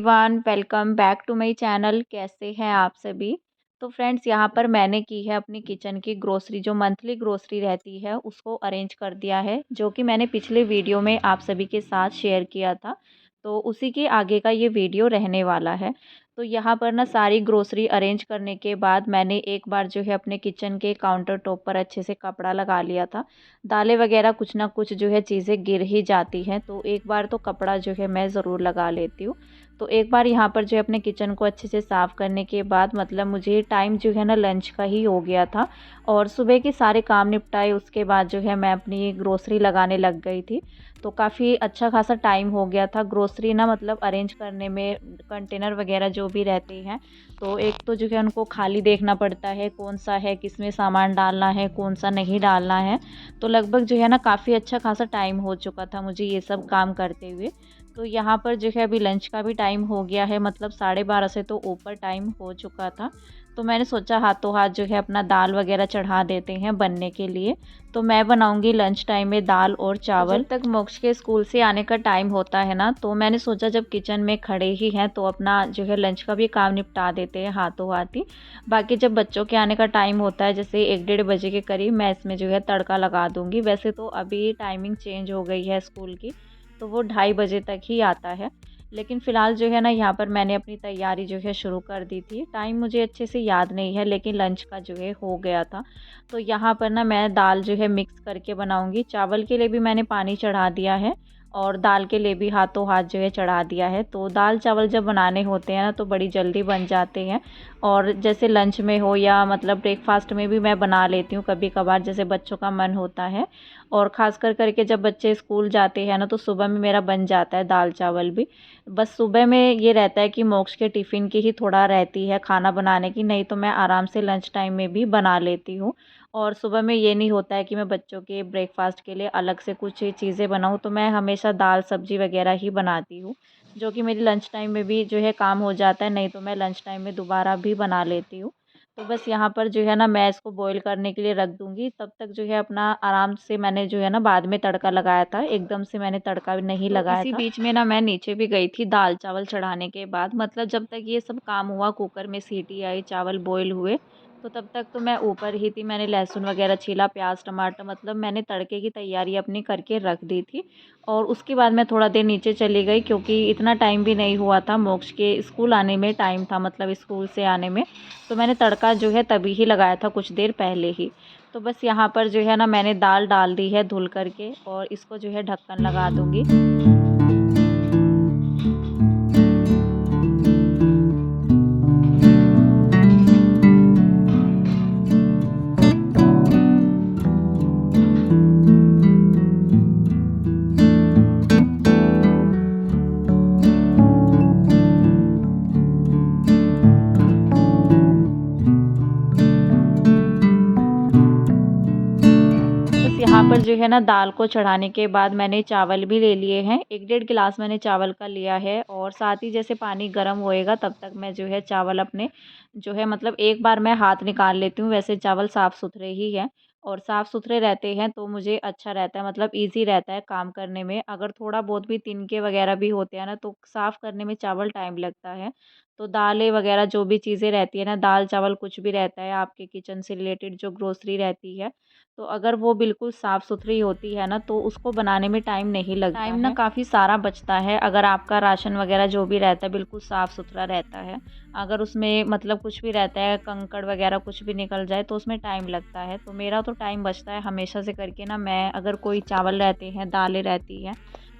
Everyone, welcome back to my channel. कैसे हैं आप सभी। तो फ्रेंड्स, यहाँ पर मैंने की है अपनी किचन की ग्रोसरी, जो मंथली ग्रोसरी रहती है उसको अरेंज कर दिया है, जो कि मैंने पिछले वीडियो में आप सभी के साथ शेयर किया था। तो उसी के आगे का ये वीडियो रहने वाला है। तो यहाँ पर ना सारी ग्रोसरी अरेंज करने के बाद मैंने एक बार जो है अपने किचन के काउंटर टॉप पर अच्छे से कपड़ा लगा लिया था। दालें वगैरह कुछ ना कुछ जो है चीज़ें गिर ही जाती हैं, तो एक बार तो कपड़ा जो है मैं ज़रूर लगा लेती हूँ। तो एक बार यहाँ पर जो है अपने किचन को अच्छे से साफ़ करने के बाद मतलब मुझे टाइम जो है ना लंच का ही हो गया था, और सुबह के सारे काम निपटाए उसके बाद जो है मैं अपनी ग्रोसरी लगाने लग गई थी। तो काफ़ी अच्छा खासा टाइम हो गया था ग्रोसरी ना मतलब अरेंज करने में। कंटेनर वगैरह जो भी रहते हैं, तो एक तो जो है उनको खाली देखना पड़ता है, कौन सा है, किस में सामान डालना है, कौन सा नहीं डालना है। तो लगभग जो है ना काफ़ी अच्छा खासा टाइम हो चुका था मुझे ये सब काम करते हुए। तो यहाँ पर जो है अभी लंच का भी टाइम हो गया है, मतलब 12:30 से तो ऊपर टाइम हो चुका था। तो मैंने सोचा हाथों हाथ जो है अपना दाल वगैरह चढ़ा देते हैं बनने के लिए। तो मैं बनाऊंगी लंच टाइम में दाल और चावल। जब तक मोक्ष के स्कूल से आने का टाइम होता है ना, तो मैंने सोचा जब किचन में खड़े ही हैं तो अपना जो है लंच का भी काम निपटा देते हैं हाथों हाथ ही। बाकी जब बच्चों के आने का टाइम होता है, जैसे 1-1:30 बजे के करीब, मैं इसमें जो है तड़का लगा दूंगी। वैसे तो अभी टाइमिंग चेंज हो गई है स्कूल की, तो वो 2:30 बजे तक ही आता है। लेकिन फ़िलहाल जो है ना यहाँ पर मैंने अपनी तैयारी जो है शुरू कर दी थी। टाइम मुझे अच्छे से याद नहीं है, लेकिन लंच का जो है हो गया था। तो यहाँ पर ना मैं दाल जो है मिक्स करके बनाऊँगी। चावल के लिए भी मैंने पानी चढ़ा दिया है, और दाल के लिए भी हाथों हाथ जो है चढ़ा दिया है। तो दाल चावल जब बनाने होते हैं ना तो बड़ी जल्दी बन जाते हैं। और जैसे लंच में हो या मतलब ब्रेकफास्ट में भी मैं बना लेती हूँ कभी कभार, जैसे बच्चों का मन होता है। और ख़ास कर करके जब बच्चे स्कूल जाते हैं ना, तो सुबह में मेरा बन जाता है दाल चावल भी। बस सुबह में ये रहता है कि मोक्ष के टिफ़िन की ही थोड़ा रहती है खाना बनाने की, नहीं तो मैं आराम से लंच टाइम में भी बना लेती हूँ। और सुबह में ये नहीं होता है कि मैं बच्चों के ब्रेकफास्ट के लिए अलग से कुछ चीज़ें बनाऊँ, तो मैं हमेशा दाल सब्ज़ी वग़ैरह ही बनाती हूँ, जो कि मेरी लंच टाइम में भी जो है काम हो जाता है, नहीं तो मैं लंच टाइम में दोबारा भी बना लेती हूँ। तो बस यहाँ पर जो है ना मैं इसको बॉईल करने के लिए रख दूँगी, तब तक जो है अपना आराम से मैंने जो है ना बाद में तड़का लगाया था, एकदम से मैंने तड़का नहीं लगाया था। इसी बीच में ना मैं नीचे भी गई थी दाल चावल चढ़ाने के बाद, मतलब जब तक ये सब काम हुआ, कुकर में सीटी आई, चावल बॉईल हुए, तो तब तक तो मैं ऊपर ही थी। मैंने लहसुन वगैरह छीला, प्याज टमाटर, मतलब मैंने तड़के की तैयारी अपनी करके रख दी थी। और उसके बाद मैं थोड़ा देर नीचे चली गई, क्योंकि इतना टाइम भी नहीं हुआ था, मोक्ष के स्कूल आने में टाइम था, मतलब स्कूल से आने में। तो मैंने तड़का जो है तभी ही लगाया था, कुछ देर पहले ही। तो बस यहाँ पर जो है ना मैंने दाल डाल दी है धुल करके, और इसको जो है ढक्कन लगा दूँगी। यहाँ पर जो है ना दाल को चढ़ाने के बाद मैंने चावल भी ले लिए हैं, 1-1.5 गिलास मैंने चावल का लिया है। और साथ ही जैसे पानी गर्म होएगा तब तक मैं जो है चावल अपने जो है मतलब एक बार मैं हाथ निकाल लेती हूँ। वैसे चावल साफ़ सुथरे ही हैं, और साफ़ सुथरे रहते हैं तो मुझे अच्छा रहता है, मतलब ईज़ी रहता है काम करने में। अगर थोड़ा बहुत भी तिनके वगैरह भी होते हैं ना, तो साफ़ करने में चावल टाइम लगता है। तो दालें वगैरह जो भी चीज़ें रहती है ना, दाल चावल कुछ भी रहता है आपके किचन से रिलेटेड जो ग्रोसरी रहती है, तो अगर वो बिल्कुल साफ़ सुथरी होती है ना, तो उसको बनाने में टाइम नहीं लगता है। टाइम ना काफ़ी सारा बचता है अगर आपका राशन वगैरह जो भी रहता है बिल्कुल साफ़ सुथरा रहता है। अगर उसमें मतलब कुछ भी रहता है, कंकड़ वगैरह कुछ भी निकल जाए, तो उसमें टाइम लगता है। तो मेरा तो टाइम बचता है हमेशा से करके ना। मैं अगर कोई चावल रहते हैं, दालें रहती हैं,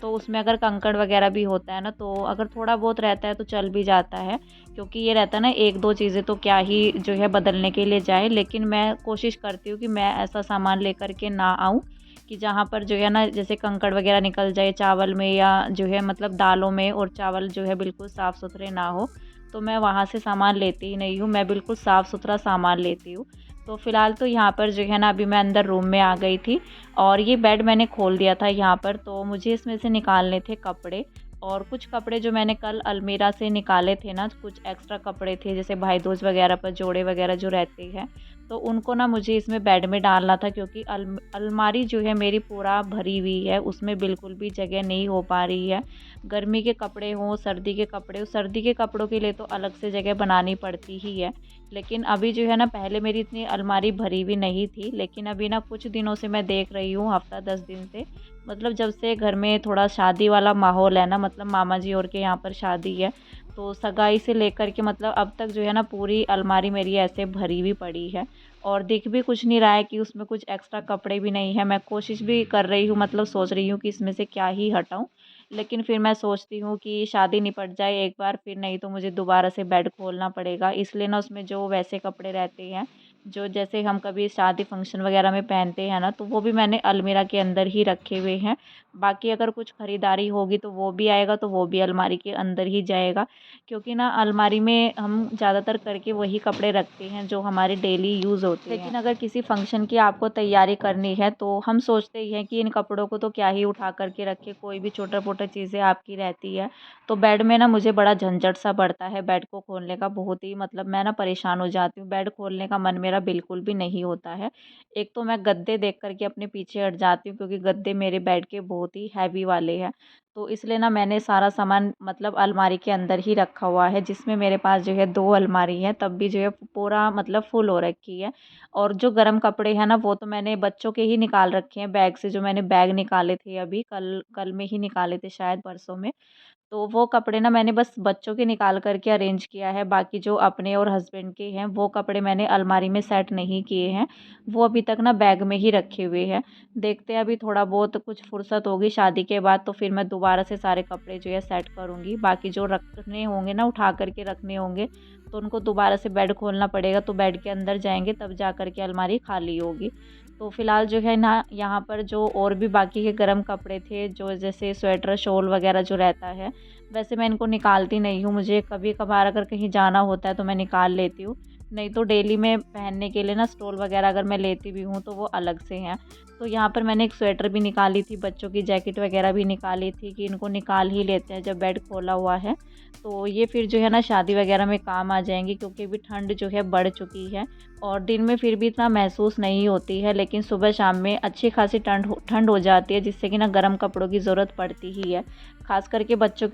तो उसमें अगर कंकड़ वगैरह भी होता है ना, तो अगर थोड़ा बहुत रहता है तो चल भी जाता है। क्योंकि ये रहता है ना, 1-2 चीज़ें तो क्या ही जो है बदलने के लिए जाए। लेकिन मैं कोशिश करती हूँ कि मैं ऐसा सामान लेकर के ना आऊँ कि जहाँ पर जो है ना जैसे कंकड़ वगैरह निकल जाए चावल में, या जो है मतलब दालों में, और चावल जो है बिल्कुल साफ़ सुथरे ना हो। तो मैं वहाँ से सामान लेती ही नहीं हूँ, मैं बिल्कुल साफ़ सुथरा सामान लेती हूँ। तो फ़िलहाल तो यहाँ पर जो है ना अभी मैं अंदर रूम में आ गई थी, और ये बेड मैंने खोल दिया था यहाँ पर। तो मुझे इसमें से निकालने थे कपड़े, और कुछ कपड़े जो मैंने कल अलमीरा से निकाले थे ना, कुछ एक्स्ट्रा कपड़े थे, जैसे भाई दूज वगैरह पर जोड़े वगैरह जो रहते हैं, तो उनको ना मुझे इसमें बेड में डालना था, क्योंकि अलमारी जो है मेरी पूरा भरी हुई है, उसमें बिल्कुल भी जगह नहीं हो पा रही है। गर्मी के कपड़े हों, सर्दी के कपड़े हों, सर्दी के कपड़ों के लिए तो अलग से जगह बनानी पड़ती ही है। लेकिन अभी जो है ना, पहले मेरी इतनी अलमारी भरी हुई नहीं थी, लेकिन अभी ना कुछ दिनों से मैं देख रही हूँ, हफ्ता 10 दिन से, मतलब जब से घर में थोड़ा शादी वाला माहौल है ना, मतलब मामा जी और के यहाँ पर शादी है, तो सगाई से लेकर के मतलब अब तक जो है ना, पूरी अलमारी मेरी ऐसे भरी हुई पड़ी है। और दिख भी कुछ नहीं रहा है कि उसमें कुछ एक्स्ट्रा कपड़े भी नहीं है। मैं कोशिश भी कर रही हूँ, मतलब सोच रही हूँ कि इसमें से क्या ही हटाऊँ, लेकिन फिर मैं सोचती हूँ कि शादी निपट जाए एक बार, फिर नहीं तो मुझे दोबारा से बेड खोलना पड़ेगा। इसलिए ना उसमें जो वैसे कपड़े रहते हैं, जो जैसे हम कभी शादी फंक्शन वगैरह में पहनते हैं ना, तो वो भी मैंने अलमीरा के अंदर ही रखे हुए हैं। बाकी अगर कुछ ख़रीदारी होगी तो वो भी आएगा, तो वो भी अलमारी के अंदर ही जाएगा, क्योंकि ना अलमारी में हम ज़्यादातर करके वही कपड़े रखते हैं जो हमारे डेली यूज़ होते हैं। लेकिन अगर किसी फंक्शन की आपको तैयारी करनी है, तो हम सोचते ही हैं कि इन कपड़ों को तो क्या ही उठा करके रखे, कोई भी छोटा मोटा चीज़ें आपकी रहती है। तो बेड में ना मुझे बड़ा झंझट सा पड़ता है बेड को खोलने का, बहुत ही मतलब मैं ना परेशान हो जाती हूँ। बेड खोलने का मन मेरा बिल्कुल भी नहीं होता है। एक तो मैं गद्दे देख कर के अपने पीछे हट जाती हूँ, क्योंकि गद्दे मेरे बेड के बहुत ही हैवी वाले हैं। तो इसलिए ना मैंने सारा सामान मतलब अलमारी के अंदर ही रखा हुआ है, जिसमें मेरे पास जो है 2 अलमारी हैं, तब भी जो है पूरा मतलब फुल हो रखी है। और जो गर्म कपड़े हैं ना, वो तो मैंने बच्चों के ही निकाल रखे हैं बैग से, जो मैंने बैग निकाले थे अभी कल कल में ही निकाले थे, शायद परसों में। तो वो कपड़े ना मैंने बस बच्चों के निकाल कर के अरेंज किया है, बाकी जो अपने और हस्बैंड के हैं वो कपड़े मैंने अलमारी में सेट नहीं किए हैं, वो अभी तक ना बैग में ही रखे हुए हैं। देखते हैं, अभी थोड़ा बहुत कुछ फुर्सत होगी शादी के बाद तो फिर मैं दोबारा से सारे कपड़े जो है सेट करूँगी। बाकी जो रखने होंगे ना, उठा कर के रखने होंगे, तो उनको दोबारा से बेड खोलना पड़ेगा, तो बेड के अंदर जाएँगे तब जा कर के अलमारी खाली होगी। तो फ़िलहाल जो है ना, यहाँ पर जो और भी बाकी के गर्म कपड़े थे, जो जैसे स्वेटर शॉल वगैरह जो रहता है, वैसे मैं इनको निकालती नहीं हूँ। मुझे कभी-कभार अगर कहीं जाना होता है तो मैं निकाल लेती हूँ, नहीं तो डेली में पहनने के लिए ना स्टॉल वगैरह अगर मैं लेती भी हूँ तो वो अलग से हैं। तो यहाँ पर मैंने एक स्वेटर भी निकाली थी, बच्चों की जैकेट वगैरह भी निकाली थी कि इनको निकाल ही लेते हैं जब बेड खोला हुआ है। तो ये फिर जो है ना शादी वगैरह में काम आ जाएँगी, क्योंकि अभी ठंड जो है बढ़ चुकी है और दिन में फिर भी इतना महसूस नहीं होती है, लेकिन सुबह शाम में अच्छी खासी ठंड हो जाती है, जिससे कि ना गर्म कपड़ों की ज़रूरत पड़ती ही है। ख़ास करके बच्चों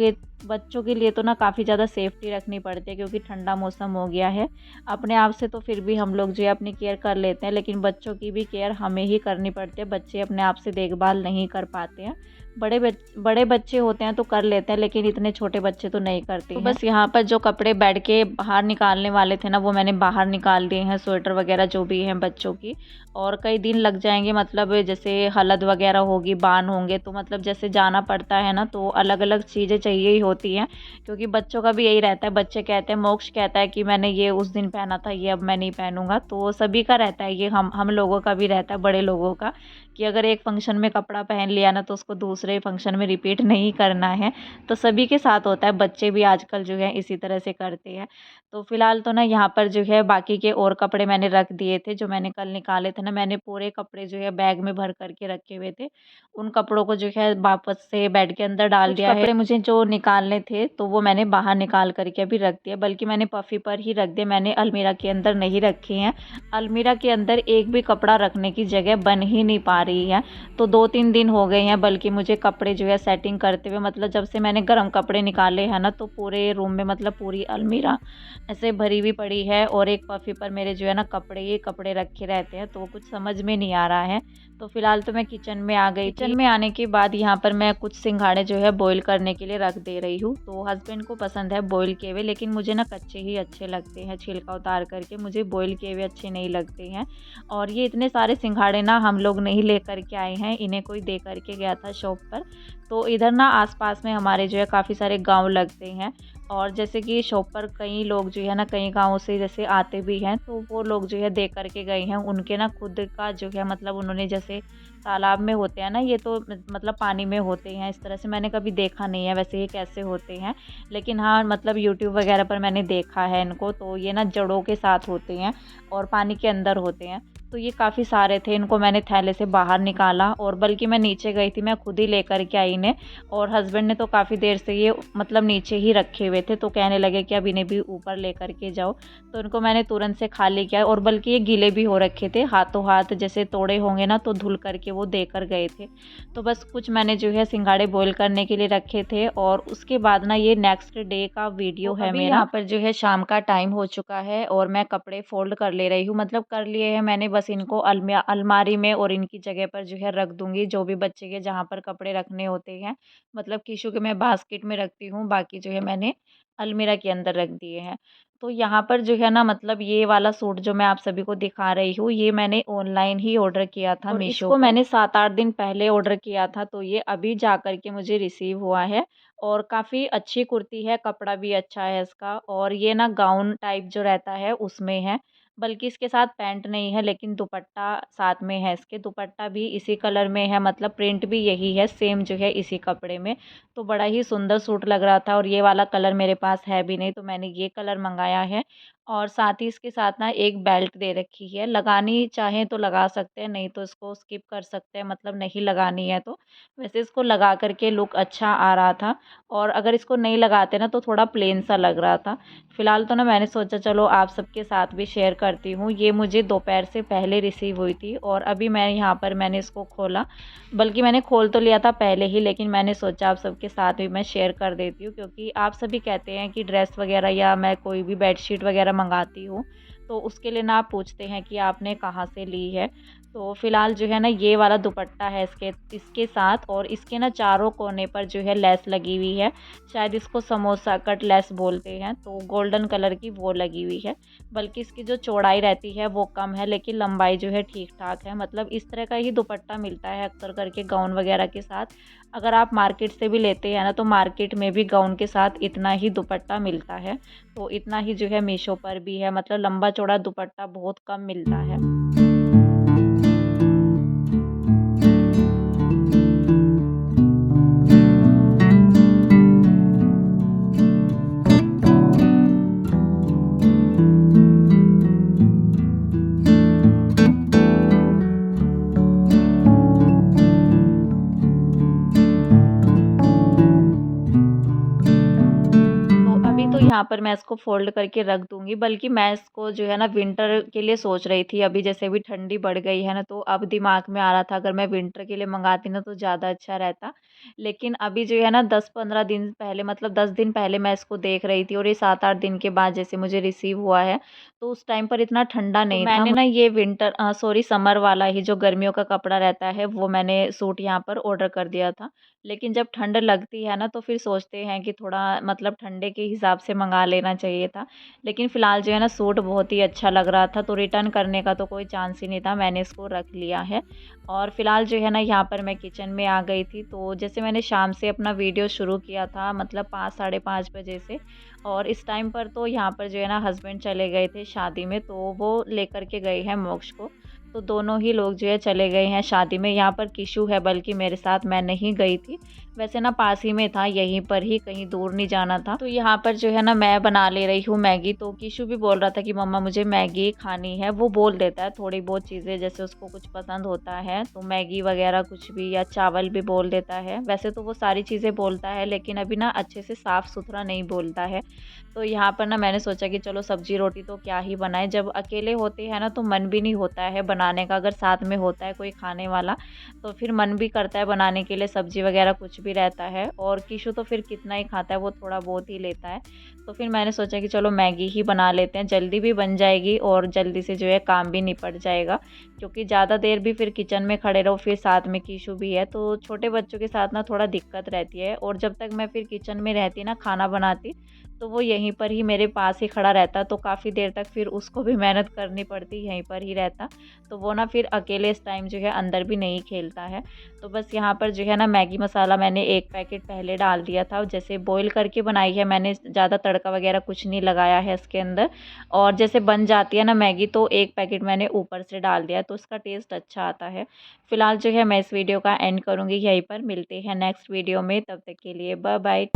के लिए तो ना काफ़ी ज़्यादा सेफ्टी रखनी पड़ती है, क्योंकि ठंडा मौसम हो गया है। अपने आप से तो फिर भी हम लोग जो है अपनी केयर कर लेते हैं, लेकिन बच्चों की भी केयर हमें ही करनी पड़ती है। बच्चे अपने आप से देखभाल नहीं कर पाते हैं। बड़े बच्चे होते हैं तो कर लेते हैं, लेकिन इतने छोटे बच्चे तो नहीं करते हैं। बस यहाँ पर जो कपड़े बेड के बाहर निकालने वाले थे ना, वो मैंने बाहर निकाल दिए हैं, स्वेटर वगैरह जो भी हैं बच्चों की। और कई दिन लग जाएंगे, मतलब जैसे हलद वगैरह होगी, बान होंगे, तो मतलब जैसे जाना पड़ता है ना, तो अलग अलग चीज़ें चाहिए ही होती हैं, क्योंकि बच्चों का भी यही रहता है। बच्चे कहते हैं, मोक्ष कहता है कि मैंने ये उस दिन पहना था, ये अब मैं नहीं पहनूंगा। तो सभी का रहता है ये, हम लोगों का भी रहता है, बड़े लोगों का, कि अगर एक फंक्शन में कपड़ा पहन लिया ना, तो उसको दूसरे फंक्शन में रिपीट नहीं करना है। तो सभी के साथ होता है, बच्चे भी आजकल जो है इसी तरह से करते हैं। तो फिलहाल तो ना यहाँ पर जो है बाकी के और कपड़े मैंने रख दिए थे, जो मैंने कल निकाले थे ना, मैंने पूरे कपड़े जो है बैग में भर करके रखे हुए थे। उन कपड़ों को जो है वापस से बेड के अंदर डाल दिया है। कपड़े मुझे जो निकालने थे तो वो मैंने बाहर निकाल करके अभी रख दिया, बल्कि मैंने पफ़ी पर ही रख दिया, मैंने अलमीरा के अंदर नहीं रखे हैं। अलमीरा के अंदर एक भी कपड़ा रखने की जगह बन ही नहीं पा रही है। तो 2-3 दिन हो गए हैं, बल्कि मुझे कपड़े जो है सेटिंग करते हुए, मतलब जब से मैंने गर्म कपड़े निकाले हैं ना, तो पूरे रूम में मतलब पूरी अलमीरा ऐसे भरी हुई पड़ी है, और एक पफ़ी पर मेरे जो है ना कपड़े ही कपड़े रखे रहते हैं, तो कुछ समझ में नहीं आ रहा है। तो फिलहाल तो मैं किचन में आ गई। किचन में आने के बाद यहाँ पर मैं कुछ सिंघाड़े जो है बॉईल करने के लिए रख दे रही हूँ। तो हस्बैंड को पसंद है बॉईल किए हुए, लेकिन मुझे ना कच्चे ही अच्छे लगते हैं, छिलका उतार करके, मुझे बॉईल किए हुए अच्छे नहीं लगते हैं। और ये इतने सारे सिंघाड़े ना हम लोग नहीं लेकर के आए हैं, इन्हें कोई दे करके गया था शॉप पर। तो इधर ना आसपास में हमारे जो है काफ़ी सारे गांव लगते हैं, और जैसे कि शॉप पर कई लोग जो है ना कई गाँव से जैसे आते भी हैं, तो वो लोग जो है दे करके गए हैं। उनके ना खुद का जो है मतलब उन्होंने जैसे तालाब में होते हैं ना, ये तो मतलब पानी में होते हैं। इस तरह से मैंने कभी देखा नहीं है वैसे ये कैसे होते हैं, लेकिन हाँ मतलब यूट्यूब वगैरह पर मैंने देखा है इनको। तो ये ना जड़ों के साथ होते हैं और पानी के अंदर होते हैं। तो ये काफ़ी सारे थे, इनको मैंने थैले से बाहर निकाला और बल्कि मैं नीचे गई थी, मैं खुद ही लेकर के आई इन्हें। और हस्बैंड ने तो काफ़ी देर से ये मतलब नीचे ही रखे हुए थे, तो कहने लगे कि अब इन्हें भी ऊपर लेकर के जाओ। तो इनको मैंने तुरंत से खाली किया और बल्कि ये गीले भी हो रखे थे, हाथों हाथ जैसे तोड़े होंगे ना तो धुल करके वो देकर गए थे। तो बस कुछ मैंने जो है सिंघाड़े बॉईल करने के लिए रखे थे और उसके बाद ना ये नेक्स्ट डे का वीडियो है मेरा। यहाँ पर जो है शाम का टाइम हो चुका है और मैं कपड़े फोल्ड कर ले रही हूँ, मतलब कर लिए हैं मैंने, बस इनको अलमारी में और इनकी जगह पर जो है रख दूंगी, जो भी बच्चे के जहाँ पर कपड़े रखने होते हैं। मतलब कीशु के मैं बास्केट में रखती हूँ, बाकी जो है मैंने अलमीरा के अंदर रख दिए हैं। तो यहाँ पर जो है ना मतलब ये वाला सूट जो मैं आप सभी को दिखा रही हूँ, ये मैंने ऑनलाइन ही ऑर्डर किया था मीशो पर। इसको मैंने 7-8 दिन पहले ऑर्डर किया था, तो ये अभी जा कर के मुझे रिसीव हुआ है। और काफ़ी अच्छी कुर्ती है, कपड़ा भी अच्छा है इसका और ये ना गाउन टाइप जो रहता है उसमें है। बल्कि इसके साथ पैंट नहीं है, लेकिन दुपट्टा साथ में है इसके, दुपट्टा भी इसी कलर में है, मतलब प्रिंट भी यही है, सेम जो है इसी कपड़े में। तो बड़ा ही सुंदर सूट लग रहा था और ये वाला कलर मेरे पास है भी नहीं, तो मैंने ये कलर मंगाया है। और साथ ही इसके साथ ना एक बेल्ट दे रखी है, लगानी चाहें तो लगा सकते हैं, नहीं तो इसको स्किप कर सकते हैं, मतलब नहीं लगानी है तो। वैसे इसको लगा कर के लुक अच्छा आ रहा था और अगर इसको नहीं लगाते ना तो थोड़ा प्लेन सा लग रहा था। फ़िलहाल तो ना मैंने सोचा चलो आप सबके साथ भी शेयर करती हूँ। ये मुझे दोपहर से पहले रिसीव हुई थी और अभी मैं यहाँ पर मैंने इसको खोला, बल्कि मैंने खोल तो लिया था पहले ही, लेकिन मैंने सोचा आप सबके साथ भी मैं शेयर कर देती हूँ, क्योंकि आप सभी कहते हैं कि ड्रेस वगैरह या मैं कोई भी बेडशीट वगैरह मंगाती हूँ तो उसके लिए ना आप पूछते हैं कि आपने कहाँ से ली है। तो फ़िलहाल जो है ना ये वाला दुपट्टा है इसके इसके साथ और इसके ना चारों कोने पर जो है लेस लगी हुई है, शायद इसको समोसा कट लेस बोलते हैं, तो गोल्डन कलर की वो लगी हुई है। बल्कि इसकी जो चौड़ाई रहती है वो कम है, लेकिन लंबाई जो है ठीक-ठाक है। मतलब इस तरह का ही दुपट्टा मिलता है अक्सर करके गाउन वगैरह के साथ। अगर आप मार्केट से भी लेते हैं ना तो मार्केट में भी गाउन के साथ इतना ही दुपट्टा मिलता है। तो इतना ही जो है मीशो पर भी है, मतलब लंबा चौड़ा दुपट्टा बहुत कम मिलता है। यहाँ पर मैं इसको फ़ोल्ड करके रख दूँगी, बल्कि मैं इसको जो है ना विंटर के लिए सोच रही थी। अभी जैसे अभी ठंडी बढ़ गई है ना, तो अब दिमाग में आ रहा था अगर मैं विंटर के लिए मँगाती ना तो ज़्यादा अच्छा रहता। लेकिन अभी जो है ना 10-15 दिन पहले, मतलब 10 दिन पहले मैं इसको देख रही थी और ये 7-8 दिन के बाद जैसे मुझे रिसीव हुआ है, तो उस टाइम पर इतना ठंडा नहीं था। मैंने ना ये सॉरी समर वाला ही जो गर्मियों का कपड़ा रहता है वो मैंने सूट यहाँ पर ऑर्डर कर दिया था। लेकिन जब ठंड लगती है ना तो फिर सोचते हैं कि थोड़ा मतलब ठंडे के हिसाब से मंगा लेना चाहिए था। लेकिन फ़िलहाल जो है ना सूट बहुत ही अच्छा लग रहा था, तो रिटर्न करने का तो कोई चांस ही नहीं था, मैंने इसको रख लिया है। और फ़िलहाल जो है ना यहाँ पर मैं किचन में आ गई थी, तो जैसे मैंने शाम से अपना वीडियो शुरू किया था, मतलब 5 साढ़े 5 बजे से। और इस टाइम पर तो यहाँ पर जो है ना हस्बैंड चले गए थे शादी में, तो वो लेकर के गए हैं मोक्ष को। तो दोनों ही लोग जो है चले गए हैं शादी में। यहाँ पर किशु है बल्कि मेरे साथ, मैं नहीं गई थी। वैसे ना पास ही में था, यहीं पर ही, कहीं दूर नहीं जाना था। तो यहाँ पर जो है ना मैं बना ले रही हूँ मैगी, तो किशु भी बोल रहा था कि मम्मा मुझे मैगी खानी है। वो बोल देता है थोड़ी बहुत चीज़ें, जैसे उसको कुछ पसंद होता है तो मैगी वगैरह कुछ भी, या चावल भी बोल देता है। वैसे तो वो सारी चीज़ें बोलता है, लेकिन अभी ना अच्छे से साफ़ सुथरा नहीं बोलता है। तो यहाँ पर ना मैंने सोचा कि चलो सब्जी रोटी तो क्या ही बनाए, जब अकेले होते हैं ना तो मन भी नहीं होता है बनाने का। अगर साथ में होता है कोई खाने वाला तो फिर मन भी करता है बनाने के लिए, सब्जी वगैरह कुछ भी रहता है। और किशु तो फिर कितना ही खाता है, वो थोड़ा बहुत ही लेता है। तो फिर मैंने सोचा कि चलो मैगी ही बना लेते हैं, जल्दी भी बन जाएगी और जल्दी से जो है काम भी निपट जाएगा। क्योंकि ज़्यादा देर भी फिर किचन में खड़े रहो, फिर साथ में किशु भी है, तो छोटे बच्चों के साथ ना थोड़ा दिक्कत रहती है। और जब तक मैं फिर किचन में रहती ना खाना बनाती, तो वो यहीं पर ही मेरे पास ही खड़ा रहता, तो काफ़ी देर तक फिर उसको भी मेहनत करनी पड़ती, यहीं पर ही रहता। तो वो ना फिर अकेले इस टाइम जो है अंदर भी नहीं खेलता है। तो बस यहाँ पर जो है ना मैगी मसाला मैंने 1 पैकेट पहले डाल दिया था, जैसे बॉयल करके बनाई है मैंने, ज़्यादा तड़का वगैरह कुछ नहीं लगाया है इसके अंदर। और जैसे बन जाती है ना मैगी, तो 1 पैकेट मैंने ऊपर से डाल दिया, तो उसका टेस्ट अच्छा आता है। फिलहाल जो है मैं इस वीडियो का एंड करूँगी यहीं पर, मिलते हैं नेक्स्ट वीडियो में, तब तक के लिए बाय बाय।